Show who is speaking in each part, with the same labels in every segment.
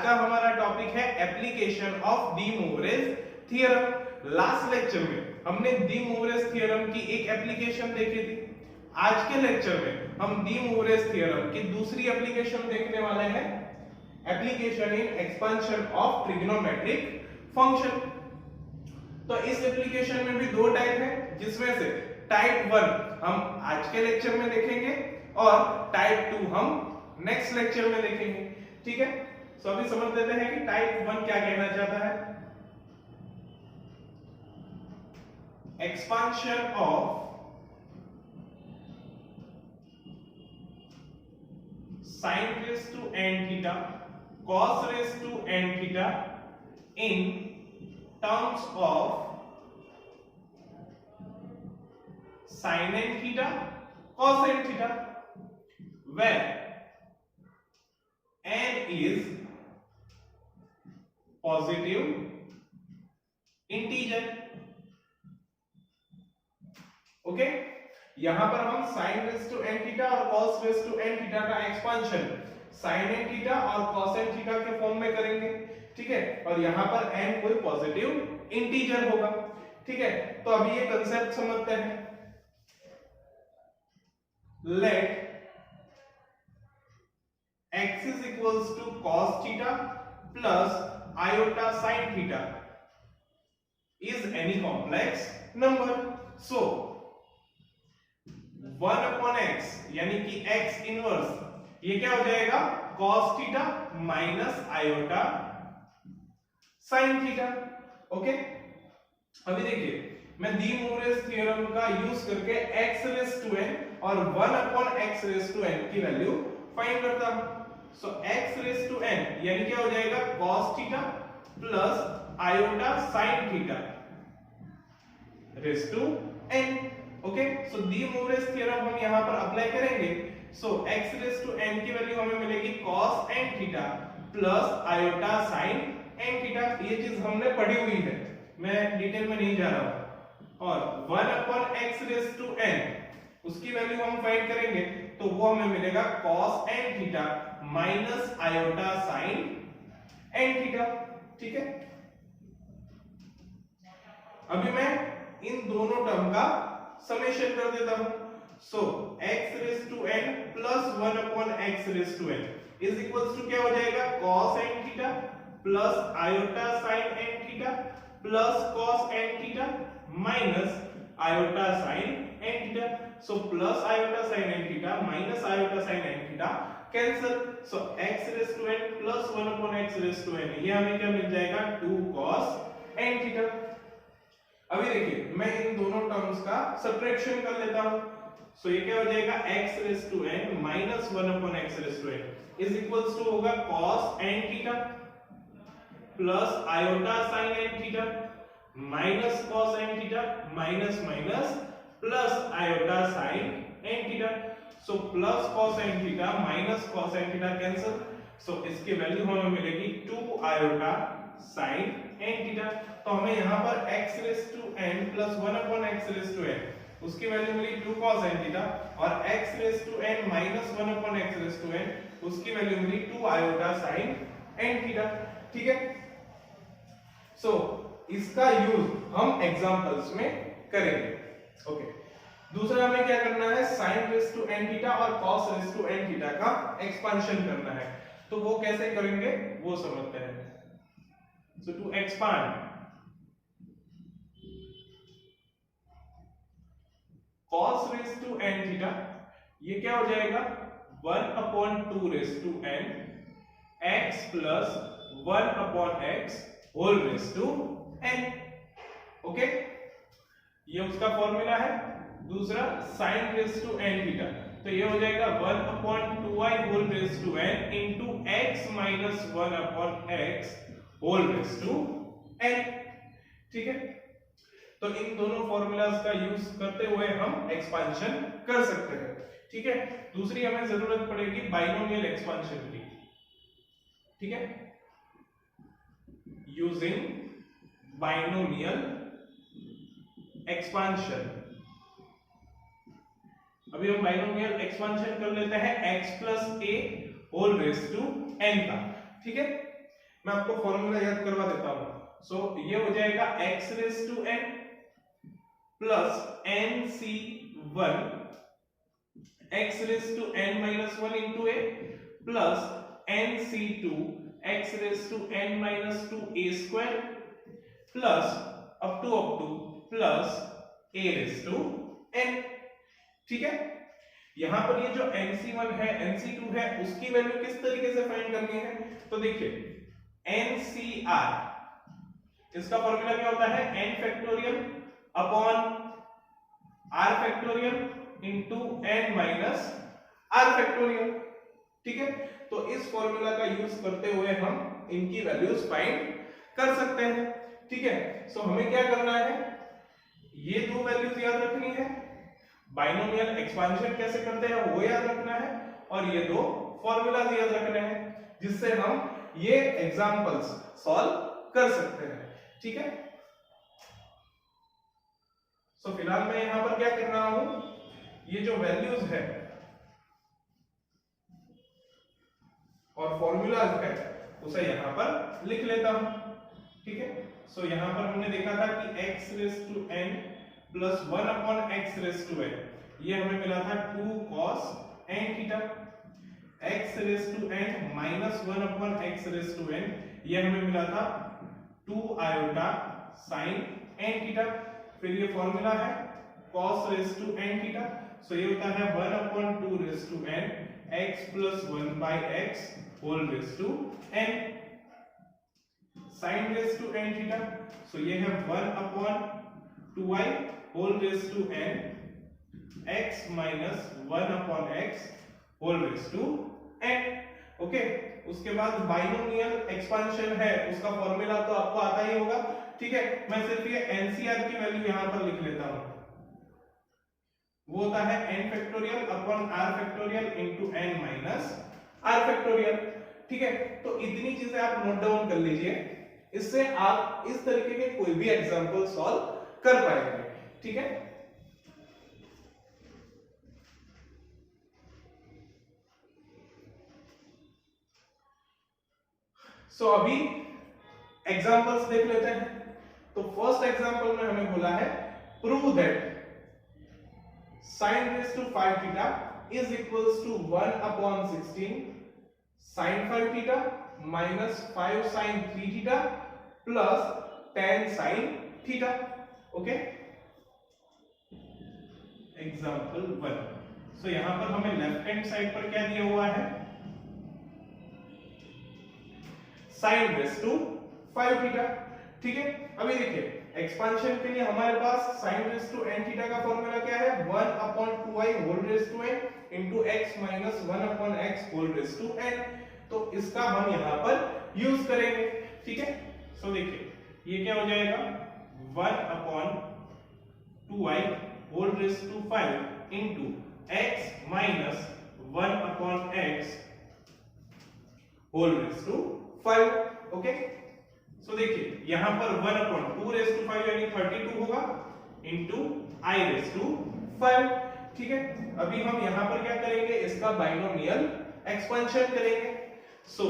Speaker 1: आज का हमारा टॉपिक है application of De Moivre's theorem. Last lecture में हमने डी मोवरेज थ्योरम की एक एप्लीकेशन देखी थी। आज के लेक्चर में हम डी मोवरेज थ्योरम की दूसरी एप्लीकेशन देखने वाले हैं, application in expansion of trigonometric function. तो इस एप्लीकेशन में भी दो टाइप है, जिसमें से टाइप 1 हम आज के लेक्चर में देखेंगे और टाइप 2 हम नेक्स्ट लेक्चर में देखेंगे। ठीक है, तो अभी समझ लेते हैं कि टाइप 1 क्या कहना चाहता है। Expansion of sin raised to n theta cos raised to n theta in terms of sin n theta cos n theta, where n is positive integer। Okay, यहां पर हम sin raised to n theta और cos raised to n theta का expansion sin n theta और cos n theta के form में करेंगे। ठीक है, और यहां पर n कोई पॉजिटिव इंटीजर होगा। ठीक है, तो अभी ये कंसेप्ट समझते हैं। Let x is equals to cos theta plus iota sin theta is any complex number, so 1 upon x यानी कि x इनवर्स ये क्या हो जाएगा, cos theta minus iota sin theta. Okay, अभी देखिए मैं डी मोवरेज थ्योरम का यूज करके x रेज़ टू n और 1 upon x raise to n की वैल्यू फाइंड करता हूं। So x raise to n यानी क्या हो जाएगा, cos theta plus iota sin theta raise to n। Okay, so De Moivre's theorem हम यहां पर अप्लाई करेंगे। So x raise to n की वैल्यू हमें मिलेगी cos n theta plus iota sin n theta. ये चीज हमने पढ़ी हुई है, मैं डिटेल में नहीं जा रहा हूं। और 1 upon x raise to n उसकी वैल्यू हम फाइंड करेंगे, तो वो हमें मिलेगा cos n theta minus iota sin n theta. ठीक है, अभी मैं इन दोनों टर्म का समेशन कर देता हूं। So x raise to n plus 1 upon x raise to n is equals to क्या हो जाएगा, cos n theta plus iota sin n theta plus cos n theta minus iota sin n theta. So plus iota sin n theta minus iota sin n theta cancel. So x raise to n plus 1 upon x raise to n ये हमें क्या मिल जाएगा, 2 cos n theta. अभी देखिए मैं इन दोनों terms का subtraction कर लेता हूं। सो ये क्या हो जाएगा, x raise to n minus 1 upon x raise to n is equals to होगा cos n theta plus iota sin n theta minus cos n theta minus minus plus iota sin n theta. So plus cos n theta minus cos n theta cancel. So इसकी value हमें मिलेगी 2 iota sin n theta. तो हमें यहां पर x raise to n plus 1 upon x raise to n उसकी value मिली 2 cos n theta और x raise to n minus 1 upon x raise to n उसकी वैल्यू मिली 2 आयोटा sin n थीटा। ठीक है, सो इसका यूज हम एग्जांपल्स में करेंगे। ओके, दूसरा हमें क्या करना है, sin raise to n theta और cos raise to n theta का एक्सपेंशन करना है। तो वो कैसे करेंगे वो समझते हैं। So to expand cos raise to n theta ये क्या हो जाएगा, 1 upon 2 raise to n x plus 1 upon x whole raise to n। Okay, ये उसका फॉर्मूला है। दूसरा sin raise to n theta तो ये हो जाएगा 1 upon 2i whole raise to n into x minus 1 upon x whole raise to n। ठीक है, तो इन दोनों फॉर्मूलाज का यूज करते हुए हम एक्सपेंशन कर सकते हैं। ठीक है, दूसरी हमें जरूरत पड़ेगी बाइनोमियल एक्सपेंशन की। ठीक है, यूजिंग बाइनोमियल एक्सपेंशन। अभी हम बाइनोमियल एक्सपेंशन कर लेते हैं x plus a whole raise to n का। ठीक है, मैं आपको फॉर्मूला याद करवा देता हूं। सो ये हो जाएगा x raise to n plus nc1 x raise to n minus 1 into a plus nc2 x raise to n minus 2 a square plus up to plus a raise to n। ठीक है, यहां पर ये जो nc1 है nc2 है उसकी value किस तरीके से फाइंड करनी है, तो देखिए ncr इसका फॉर्मूला क्या होता है, n factorial upon r factorial into n minus r factorial. ठीक है, तो इस फॉर्मूला का यूज करते हुए हम इनकी वैल्यूज फाइंड कर सकते हैं। ठीक है, सो हमें क्या करना है, ये दो वैल्यूज याद रखनी है, बाइनोमियल एक्सपेंशन कैसे करते हैं वो याद रखना है, और ये दो फॉर्मूलाज याद रखने हैं जिससे हम ये एग्जांपल्स सॉल्व कर सकते हैं। ठीक है, सो फिलहाल मैं यहां पर क्या कर रहा हूं, ये जो वैल्यूज है और फॉर्मूलाज है उसे यहां पर लिख लेता हूं। ठीक है, सो यहां पर हमने देखा था कि x raise to n plus 1 upon x raise to n, ये हमें मिला था 2 cos n theta, x raise to n minus 1 upon x raise to n, ये हमें मिला था 2 आयोटा sin n थीटा, फिर ये फॉर्मूला है cos raise to n theta, so ये होता है 1 upon 2 raise to n x plus 1 by x whole raise to n, sin raise to n theta, so ये है 1 upon 2y whole raise to n x minus 1 upon x whole raise to n। Okay, उसके बाद binomial expansion है उसका formula तो आपको आता ही होगा। ठीक है, मैं सिर्फ ये NCR की वैल्यू यहां पर लिख लेता हूं, वो होता है n factorial upon r factorial into n minus r factorial. ठीक है, तो इतनी चीजें आप नोट डाउन कर लीजिए, इससे आप इस तरीके के कोई भी एग्जांपल सॉल्व कर पाएंगे। ठीक है, सो अभी एग्जांपल्स देख लेते हैं। तो फर्स्ट एग्जांपल में हमें बोला है prove that sin raise to 5 theta is equals to 1 upon 16 sin 5 theta minus 5 sin 3 theta plus 10 sin theta. Okay, example 1। सो यहां पर हमें लेफ्ट हैंड साइड पर क्या दिया हुआ है, sin रेज टू 5 थीटा। ठीक है, अभी देखिए एक्सपेंशन के लिए हमारे पास sin raise to n theta का फॉर्मूला क्या है, 1 upon 2y whole raise to n into x minus 1 upon x whole raise to n, तो इसका हम यहां पर यूज करेंगे। ठीक है, सो देखिए ये क्या हो जाएगा, 1 upon 2y whole raise to 5 into x minus 1 upon x whole raise to 5। Okay, so देखिए यहां पर 1 अपॉन 2 रेज टू 5 यानी 32 होगा इनटू i रेज टू 5। ठीक है, अभी हम यहां पर क्या करेंगे, इसका बाइनोमियल एक्सपेंशन करेंगे। So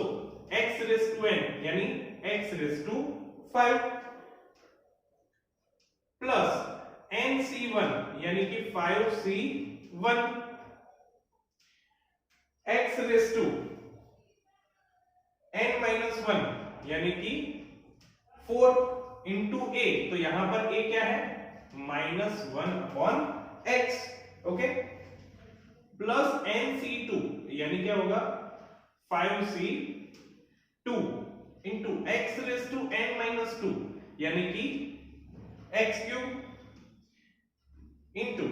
Speaker 1: x raise to n यानी x raise to 5 plus nc1 यानी कि 5c1 x raise to n minus 1 यानी कि 4 इंटू a, तो यहां पर a क्या है, minus 1 upon x। Okay, plus nc2 यानी क्या होगा 5c2 into x raise to n minus 2 यानी कि x cube into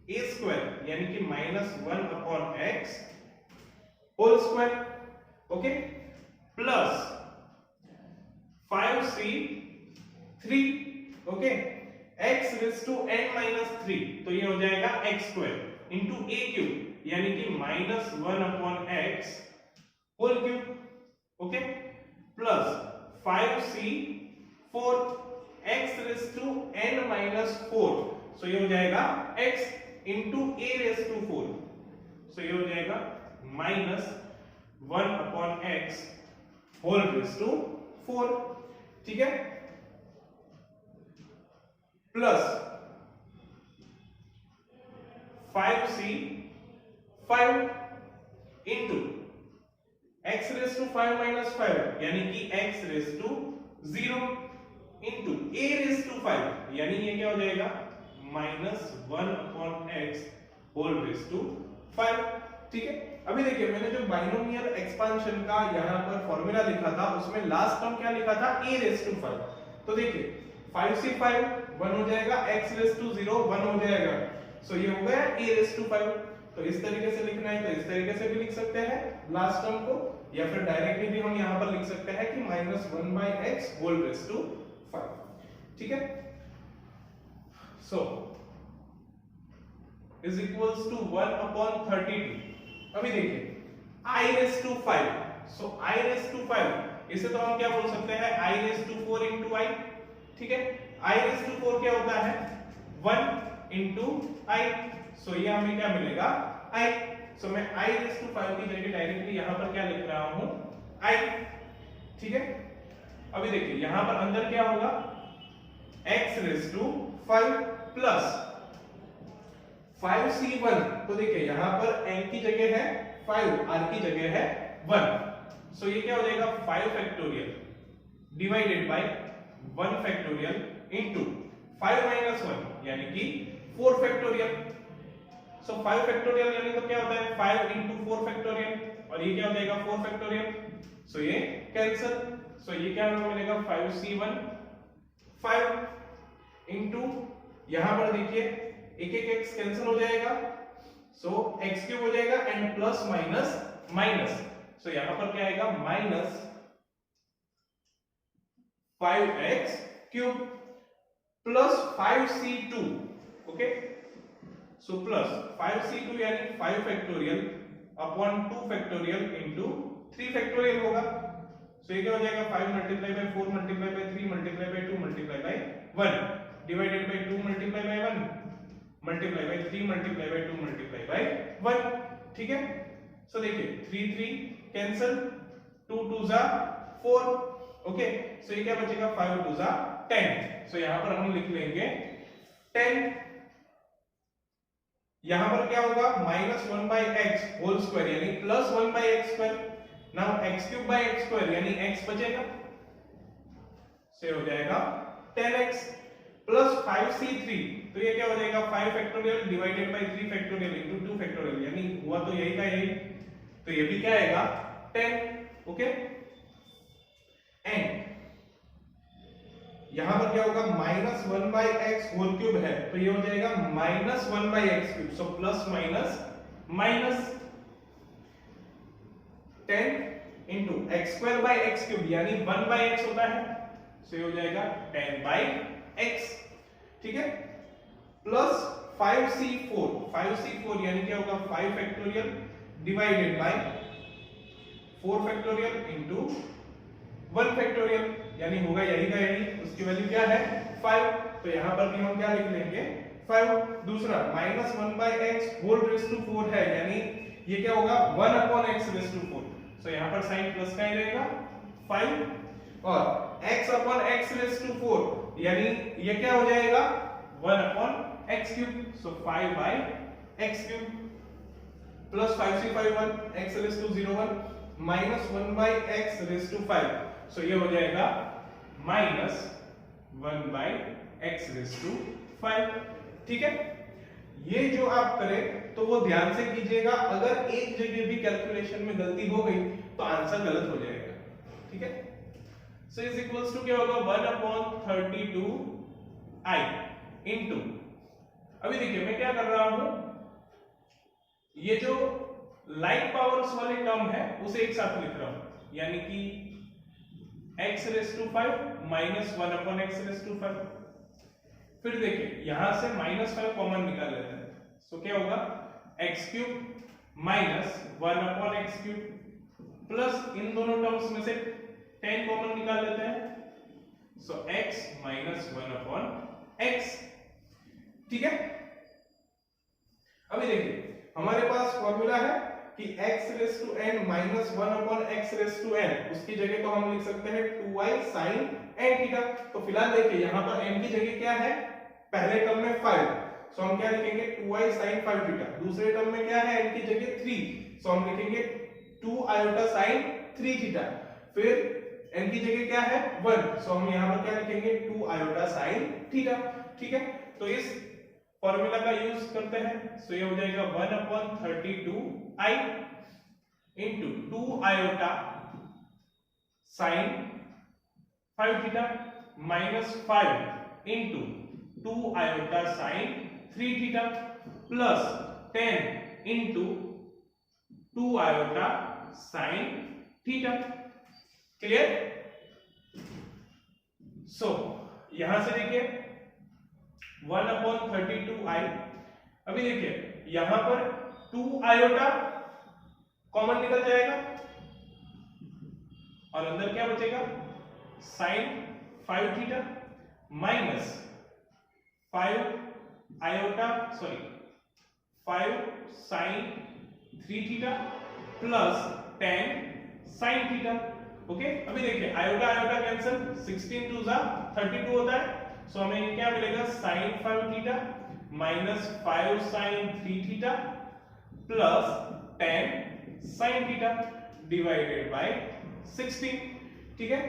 Speaker 1: a square यानी कि minus 1 upon x whole square. Okay, plus 5c3 okay x raise to n minus 3, तो ये हो जाएगा x square into a cube यानी कि minus 1 upon x whole cube. Okay, plus 5c4 x raise to n minus 4, so ये हो जाएगा x into a raise to 4, so ये हो जाएगा minus 1 upon x whole raise to 4, ठीक है, plus 5c5 into x raise to 5 minus 5 यानी कि x raise to 0 into a raise to 5 यानी ये क्या हो जाएगा -1/x होल रेज टू 5, ठीक है। अभी देखिए मैंने जो बाइनोमियल एक्सपांशन का यहाँ पर फॉर्मूला लिखा था उसमें लास्ट टर्म क्या लिखा था a रेज टू 5, तो देखिए 5c5 1 हो जाएगा, x रेज टू 0 1 हो जाएगा, सो ये हो गया a रेज टू 5। तो इस तरीके से लिखना है तो इस तरीके से भी लिख सकते हैं लास्ट टर्म को, या फिर डायरेक्टली भी हम यहाँ पर लिख सकते हैं कि -1/x होल रेज टू 5, ठीक है। So is equals to 1/32। अभी देखिए I raise to 5, so I raise to 5 इसे तो हम क्या बोल सकते हैं I raise to 4 into I, ठीक है। I रेज टू 4 क्या होता है 1 into I, सो ये हमें क्या मिलेगा I, सो मैं I रेज टू 5 की जगह डायरेक्टली यहां पर क्या लिख रहा हूं I, ठीक है। अभी देखिए यहां पर अंदर क्या होगा x raise to 5 plus 5c1, तो देखिए यहां पर n की जगह है 5, r की जगह है 1, सो ये क्या हो जाएगा 5 factorial divided by 1 factorial into 5 minus 1 यानी कि 4 फैक्टोरियल, सो 5 फैक्टोरियल यानी तो क्या होता है 5 into 4 फैक्टोरियल, और ये क्या हो जाएगा 4 फैक्टोरियल, सो ये कैंसिल, सो ये क्या हमें मिलेगा 5c1 5 into यहां पर देखिए एक एक x कैंसिल हो जाएगा, सो x क्यूब हो जाएगा एंड प्लस माइनस माइनस, सो यहां पर क्या आएगा minus 5x cube plus 5c2, okay, so plus 5c2 यानी 5 factorial upon 2 factorial into 3 factorial होगा, सो ये क्या हो जाएगा 5 multiply by 4 multiply by 3 multiply by 2 multiply by 1 divided by 2 multiply by 1 multiply by 3 multiply by 2 multiply by 1, ठीक है। सो देखिए 3 3 cancel, 2 2 जा 4, ओके, सो ये क्या बचेगा 5 2 जा 10, सो यहां पर हम लिख लेंगे 10, यहां पर क्या होगा -1/x होल स्क्वायर यानी plus 1/x square, now x cube by x square यानी x बचेगा, से हो जाएगा 10x प्लस 5c3, तो ये क्या हो जाएगा 5 factorial divided by 3 factorial into 2 factorial यानी हुआ तो यही का यही, तो ये भी क्या आएगा 10, ओके, एंड यहां पर क्या होगा -1/x होल क्यूब है तो ये हो जाएगा -1/x cube, so plus minus minus 10 into x square by x cube यानी 1/x होता है, सो ये हो जाएगा 10/x, ठीक है, प्लस 5c4 यानी क्या होगा 5 factorial divided by 4 factorial into 1 factorial यानी होगा यही का यही, उसकी वैल्यू क्या है 5, तो यहां पर भी हम क्या लिख लेंगे 5, दूसरा -1/x होल रेज टू 4 है यानी ये क्या होगा 1/x रेज टू 4, सो यहां पर साइन प्लस का ही रहेगा 5 और x/x रेज टू 4 यानी ये क्या हो जाएगा 1/x cube, so 5/x cube plus 5c5 1 x raise to 0 1 -1/x raise to 5, so ये हो जाएगा -1/x रेज टू 5, ठीक है। ये जो आप करें तो वो ध्यान से कीजिएगा, अगर एक जगह भी कैलकुलेशन में गलती हो गई तो आंसर गलत हो जाएगा, ठीक है। सो इज इक्वल्स टू क्या होगा 1/32i इनटू, अभी देखिए मैं क्या कर रहा हूं, ये जो लाइक पावर्स वाले टर्म है उसे एक साथ लिख रहा हूं यानी कि x raise to 5 -1/x raise to 5, फिर देखिए यहां से -5 कॉमन निकाल लेते हैं, सो क्या होगा x cube -1/x cube plus इन दोनों टर्म्स में से 10 कॉमन निकाल लेते हैं, सो x -1/x, ठीक है। अभी देखिए हमारे पास फॉर्मूला है कि x raise to n minus 1 upon x raise to n, उसकी जगह तो हम लिख सकते हैं 2y sin n थीटा। तो फिलहाल देखिए यहाँ पर n की जगह क्या है, पहले टर्म में 5, सो हम क्या लिखेंगे 2y sin 5 थीटा। दूसरे टर्म में क्या है, n की जगह 3, सो हम लिखेंगे 2 iota sin 3 थीटा। फिर n की जगह क्या है 1, सो हम यहाँ पर क्या लिखेंगे 2 iota sin थीटा। ठीक है, तो इस फॉर्मूला का यूज करते हैं, सो ये हो जाएगा 1/32i into 2 iota sin 5 theta minus 5 into 2 iota sin 3 theta plus 10 into 2 iota sin theta। Clear? सो यहां से देखिए 1/32i, अभी देखिए यहां पर 2 आयोटा कॉमन निकल जाएगा और अंदर क्या बचेगा sin 5 theta minus 5 sin 3 theta plus 10 sin theta. Okay, अभी देखिए आयोटा आयोटा कैंसिल, 16 2 जा 32 होता है, सो हमें ये क्या मिलेगा sin 5 theta minus 5 sin 3 theta plus 10 sin theta divided by 16। ठीक है,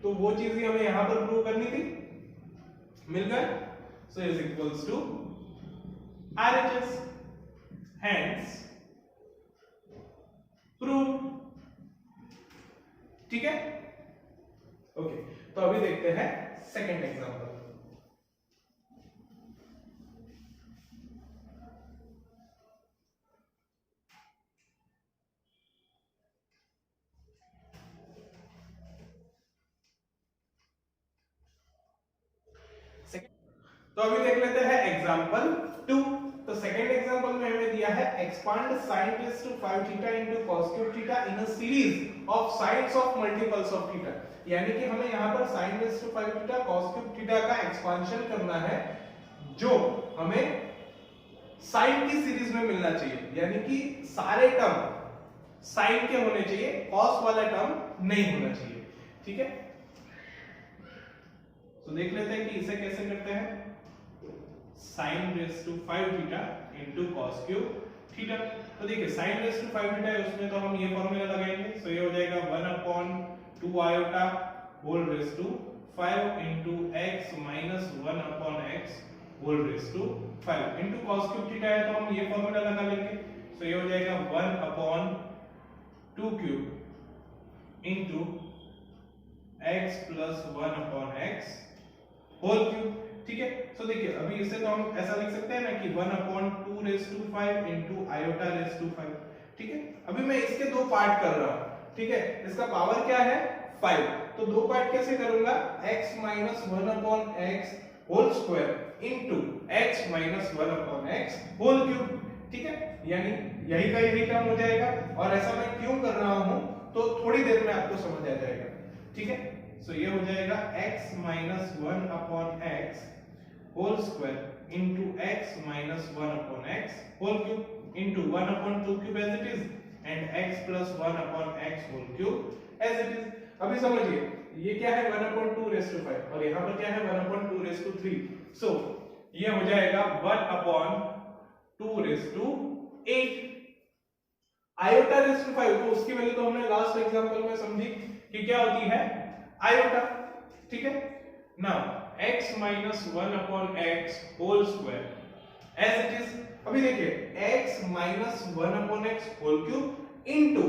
Speaker 1: तो वो चीज ही हमें यहां पर प्रूव करनी थी, मिल गया। So is equals to RHS, hence prove. ठीक है, ओके, तो अभी देखते हैं सेकंड एग्जांपल। तो अभी देख लेते हैं एग्जांपल 2। तो सेकंड एग्जांपल में हमें दिया है expand sin raised to 5 theta into cos cube theta in a series of sides of multiples of theta. यानी कि हमें यहां पर sin raised to 5 theta cos cube theta का एक्सपांशन करना है जो हमें sin की सीरीज में मिलना चाहिए, यानी कि सारे टर्म sin के होने चाहिए, cos वाला टर्म नहीं होना चाहिए। ठीक है, तो देख लेते हैं कि इसे कैसे करते हैं। sin raised to 5 theta into cos cube theta, तो देखिए sin raised to 5 थीटा है, उसमें तो हम ये फॉर्मूला लगाएंगे, सो ये हो जाएगा 1/2 iota whole raised to 5 into x minus 1/x whole raised to 5 into cos cube theta है, तो हम ये फॉर्मूला लगा लेंगे, सो ये हो जाएगा 1/2 cube into x plus 1/x whole cube। ठीक है, सो देखिए अभी इसे तो हम ऐसा लिख सकते हैं ना कि 1/2 raised to 5 into iota raised to 5। ठीक है, अभी मैं इसके दो पार्ट कर रहा हूं। ठीक है, इसका पावर क्या है 5, तो दो पार्ट कैसे करूंगा, x minus 1/x whole square into x minus 1/x whole cube। ठीक है, यानी यही का यही टर्म हो जाएगा, और ऐसा मैं क्यों कर रहा हूं तो थोड़ी देर में आपको समझ आ जाएगा। ठीक है, सो ये हो जाएगा x minus 1/x whole square into x minus 1/x whole cube into 1/2 cube as it is and x plus 1/x whole cube as it is। अभी समझिए ये क्या है 1/2 raised to 5 और यहाँ पर क्या है 1/2 raised to 3, सो ये हो जाएगा 1/2 raised to 8। Iota raised to 5, तो उसकी वैल्यू तो हमने लास्ट एग्जांपल में समझी कि क्या होती है आयोटा। ठीक है, now x minus 1/x whole square as it is। अभी देखिए x minus 1/x whole cube into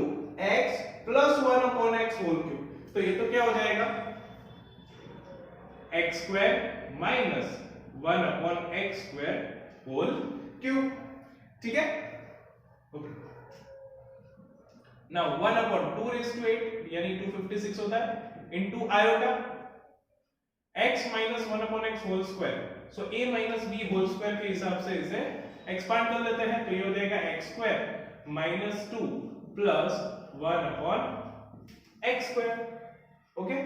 Speaker 1: x plus 1/x whole cube, तो ये तो क्या हो जाएगा x square minus 1/x square whole cube। ठीक है, ओके, नाउ 1/2 raised to 8 यानी 256 होता है into iota x minus 1/x whole square, so a minus b whole square के हिसाब से इसे एक्सपांड कर लेते हैं, तो ये हो जाएगा x square minus 2 plus 1/x square। Okay,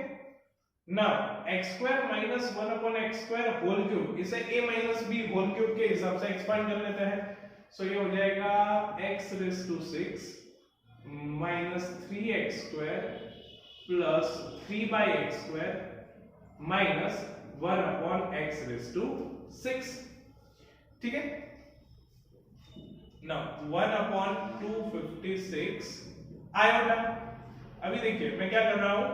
Speaker 1: now x square minus 1/x square whole cube, इसे a minus b whole cube के हिसाब से एक्सपांड कर लेते हैं, सो ये हो जाएगा x raised to 6 minus 3x² plus 3/x² minus 1/x⁶। ठीक है, नाउ 1/256 आयोटा। अभी देखिए मैं क्या कर रहा हूं,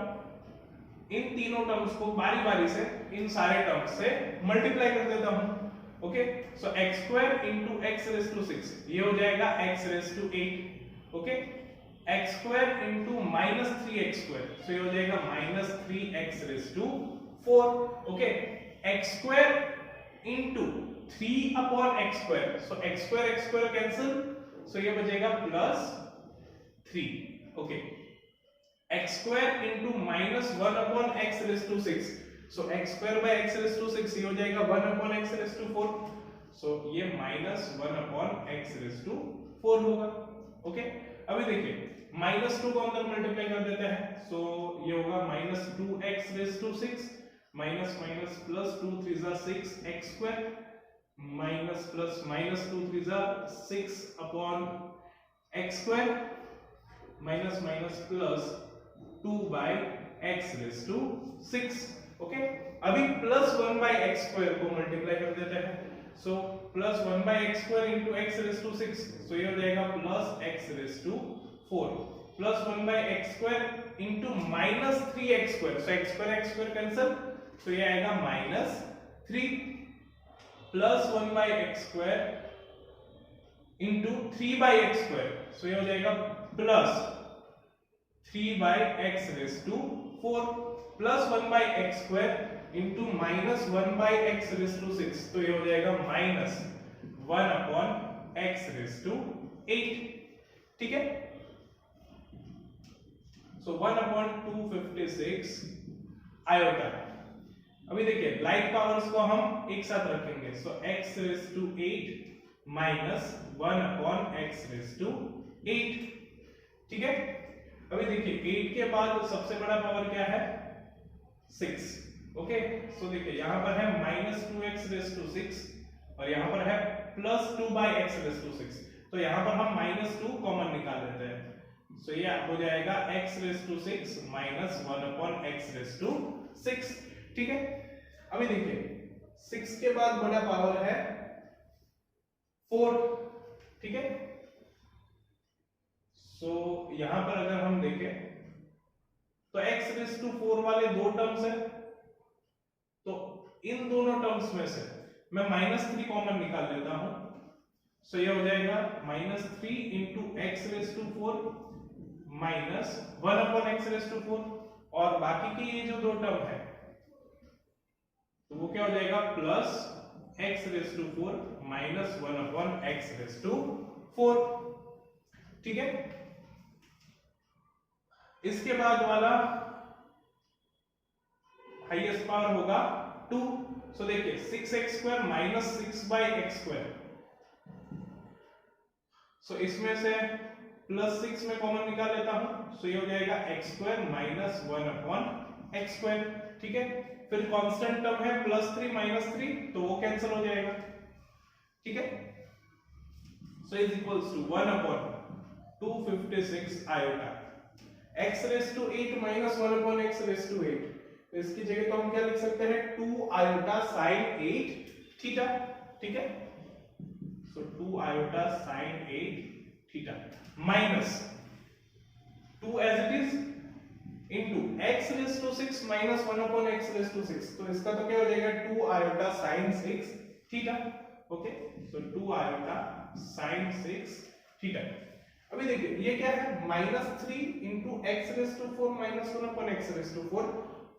Speaker 1: इन तीनों टर्म्स को बारी बारी से इन सारे टर्म्स से मल्टीप्लाई कर देता हूं। ओके, सो x² into x⁶, ये हो जाएगा x�8। Okay, x² into -3x², सो ये हो जाएगा -3x⁴। Okay, x² into 3/x², सो x² कैंसिल, सो ये बचेगा +3। ओके, x² into -1/x⁶, सो x²/x⁶, ये हो जाएगा 1/x⁴, सो ये -1/x⁴ होगा। ओके, अभी देखिए -2 को अंदर मल्टीप्लाई कर देते हैं, सो ये होगा -2x⁶, minus minus plus 2 3 6 x² minus plus minus 2 3 6/x² minus minus plus 2/x⁶। Okay, अभी +1/x² को मल्टीप्लाई कर देते हैं, सो +1/x² into x⁶, सो ये हो जाएगा +x⁴, +1/x² into -3x², सो x² कैंसिल, तो ये आएगा -3, +1/x² into 3/x², सो ये हो जाएगा +3/x⁴, +1/x² into -1/x⁶, तो ये हो जाएगा -1/x⁸। ठीक है, सो 1/256 आयोटा। अभी देखिए लाइक पावर्स को हम एक साथ रखेंगे, सो x⁸ माइनस 1/x⁸। ठीक है, अभी देखिए 8 के बाद सबसे बड़ा पावर क्या है, 6। ओके, सो देखिए यहां पर है -2x⁶ और यहां पर है +2/x⁶, तो यहां पर हम -2 कॉमन निकाल लेते हैं, सो ये हो जाएगा x⁶ माइनस 1/x⁶। ठीक है, अभी देखिए 6 के बाद बड़ा पावर है 4। ठीक है, सो यहां पर अगर हम देखें तो x⁴ वाले दो टर्म्स है, तो इन दोनों टर्म्स में से मैं -3 कॉमन निकाल लेता हूं, सो ये हो जाएगा -3 into x⁴ माइनस 1/x⁴, और बाकी की ये जो दो टर्म है तो वो क्या हो जाएगा +x⁴ माइनस 1/x⁴। ठीक है, इसके बाद वाला हाईएस्ट पावर होगा 2, सो देखिए 6x² माइनस 6/x², सो इसमें से +6 में कॉमन निकाल लेता हूं, सो ये हो जाएगा x² माइनस 1/x²। ठीक है, फिर कांस्टेंट टर्म है +3 -3, तो वो कैंसिल हो जाएगा। ठीक है, so is equals to 1/256 iota. x⁸ minus 1/x⁸, तो इसकी जगह तो हम क्या लिख सकते हैं, 2 आयोटा sin 8 थीटा। ठीक है, so 2 iota sin 8 theta minus 2 as it is into x⁶ minus 1/x⁶, तो इसका तो क्या हो जाएगा 2 iota sin 6 theta. Okay, so 2 iota sin 6 theta. अभी देखिए ये क्या है, -3 into x⁴ minus 1/x⁴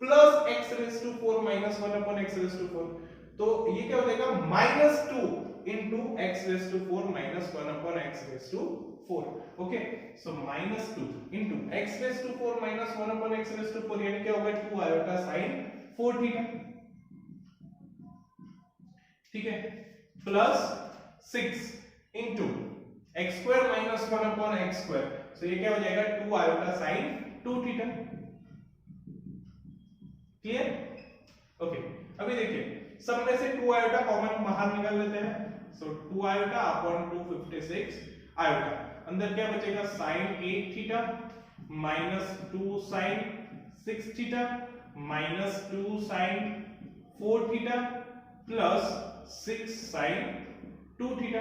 Speaker 1: plus x⁴ minus 1/x⁴, तो ये क्या हो जाएगा -2 into x⁴ minus 1/x⁴। Okay, so -2 into x⁴ minus 1/x⁴, यानी क्या होगा 2 आयोटा sin 4 थीटा। ठीक है, plus 6 into x² minus 1/x², सो ये क्या हो जाएगा 2 iota sin 2 theta. Clear? Okay, अभी देखिए सब में से 2 आयोटा कॉमन बाहर निकाल लेते हैं, सो 2 आयोटा अपॉन 256 आयोटा। अंदर क्या बचेगा sin 8 theta minus 2 sin 6 theta minus 2 sin 4 theta plus 6 sin 2 theta.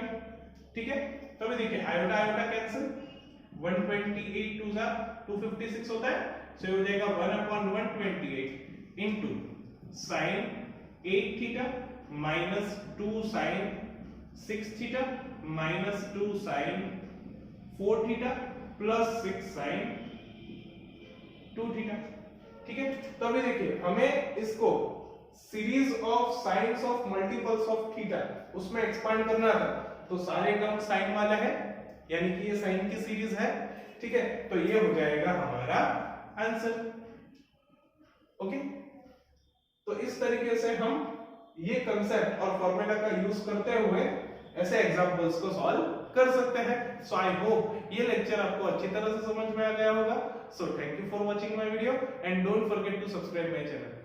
Speaker 1: ठीक है, तो अभी देखिए आयोटा आयोटा कैंसिल, 128 टू जा 256 होता है, सो हो जाएगा 1/128 into sin 8 theta minus 2 sin 6 theta minus 2 sin 4 theta plus 6 sin 2 theta. ठीक है, तो अभी देखिए हमें इसको series of science of multiples of theta उसमें एक्सपांड करना था, तो सारे टर्म साइन वाला है, यानी कि ये साइन की सीरीज है। ठीक है, तो ये हो जाएगा हमारा आंसर। ओके, तो इस तरीके से हम ये कंसेप्ट और फॉर्मूला का यूज करते हुए ऐसे एग्जांपल्स को सॉल्व कर सकते हैं। सो आई होप ये लेक्चर आपको अच्छी तरह से समझ में आ गया होगा। So thank you for watching my video and don't forget to subscribe my channel.